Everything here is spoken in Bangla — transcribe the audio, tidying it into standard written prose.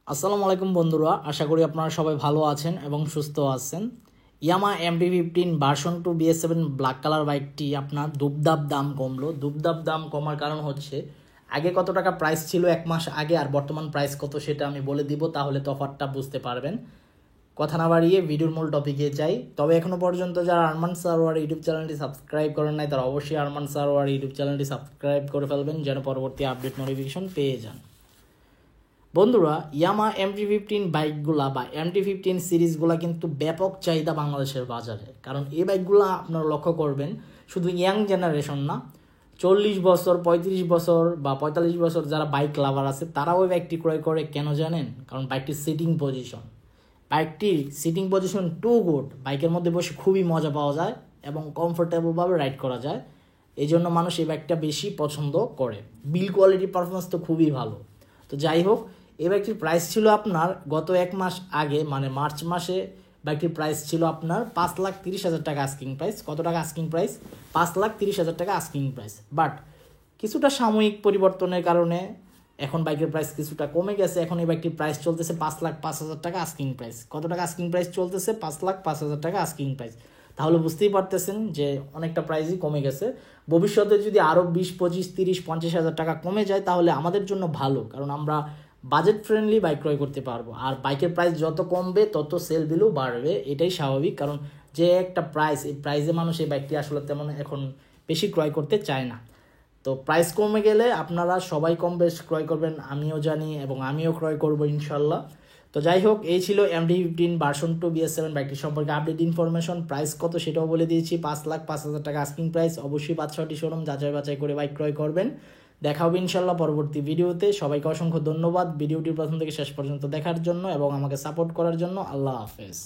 আসসালামু আলাইকুম বন্ধুরা, আশা করি আপনারা সবাই ভালো আছেন এবং সুস্থ আছেন। ইয়ামা MT-15 version 2 BS7 black colour বাইকটি আপনার দুবদাব দাম কমলো। দুবদাব দাম কমার কারণ হচ্ছে আগে কত টাকা প্রাইস ছিল এক মাস আগে আর বর্তমান প্রাইস কত সেটা আমি বলে দিব, তাহলে তফাৎটা বুঝতে পারবেন। কথা না বাড়িয়ে ভিডিওর মূল টপিকে যাই। তবে এখনও পর্যন্ত যারা আরমান সারোয়ার ইউটিউব চ্যানেলটি সাবস্ক্রাইব করেন নাই তারা অবশ্যই আরমান সারোয়ার ইউটিউব চ্যানেলটি সাবস্ক্রাইব করে ফেলবেন যেন পরবর্তী আপডেট নোটিফিকেশন পেয়ে যান। বন্ধুরা, ইয়ামা MT-15 বাইকগুলা বা MT-15 সিরিজগুলা কিন্তু ব্যাপক চাহিদা বাংলাদেশের বাজারে। কারণ এই বাইকগুলা আপনারা লক্ষ্য করবেন শুধু ইয়াং জেনারেশন না, 40 বছর 35 বছর বা 45 বছর যারা বাইক লাভার আছে তারাও ওই বাইকটি ক্রয় করে। কেন জানেন? কারণ বাইকটির সিটিং পজিশন টু গুড। বাইকের মধ্যে বসে খুবই মজা পাওয়া যায় এবং কমফোর্টেবলভাবে রাইড করা যায়। এই জন্য মানুষ এই বাইকটা বেশি পছন্দ করে। বিল কোয়ালিটি পারফরমেন্স তো খুবই ভালো। তো যাই হোক, এই বাইকটির প্রাইস ছিল আপনার গত এক মাস আগে মানে মার্চ মাসে বাইকটির প্রাইস ছিল আপনার 5,30,000 টাকা আস্কিং প্রাইস। কত টাকা আস্কিং প্রাইস? 5,30,000 টাকা আস্কিং প্রাইস। বাট কিছুটা সাময়িক পরিবর্তনের কারণে এখন বাইকের প্রাইস কিছুটা কমে গেছে। এখন এই বাইকটির প্রাইস চলতেছে 5,05,000 টাকা আস্কিং প্রাইস। কত টাকা আস্কিং প্রাইস চলতেছে? 5,05,000 টাকা আস্কিং প্রাইস। তাহলে বুঝতেই পারতেছেন যে অনেকটা প্রাইসই কমে গেছে। ভবিষ্যতে যদি আরও 20, 25, 30, 50,000 টাকা কমে যায় তাহলে আমাদের জন্য ভালো, কারণ আমরা বাজেট ফ্রেন্ডলি বাইক ক্রয় করতে পারবো। আর বাইকের প্রাইস যত কমবে তত সেল ভ্যালু বাড়বে, এটাই স্বাভাবিক। কারণ যে একটা প্রাইস, এই প্রাইসে মানুষ এই বাইকটি আসলে তেমন এখন বেশি ক্রয় করতে চায় না। তো প্রাইস কমে গেলে আপনারা সবাই কম বেশ ক্রয় করবেন, আমিও জানি এবং আমিও ক্রয় করব ইনশাল্লাহ। তো যাই হোক, এই ছিল MT-15 ভার্সন 2 BS7 বাইকটি সম্পর্কে আপডেট ইনফরমেশন। প্রাইস কত সেটাও বলে দিয়েছি, 5,05,000 টাকা আস্কিং প্রাইস। অবশ্যই 5-6টি শোরুম যাচাই বাছাই করে বাইক ক্রয় করবেন। দেখা হবে ইনশাল্লাহ পরবর্তী ভিডিওতে। সবাইকে অসংখ্য ধন্যবাদ ভিডিওটি প্রথম থেকে শেষ পর্যন্ত দেখার জন্য এবং আমাকে সাপোর্ট করার জন্য। আল্লাহ হাফেজ।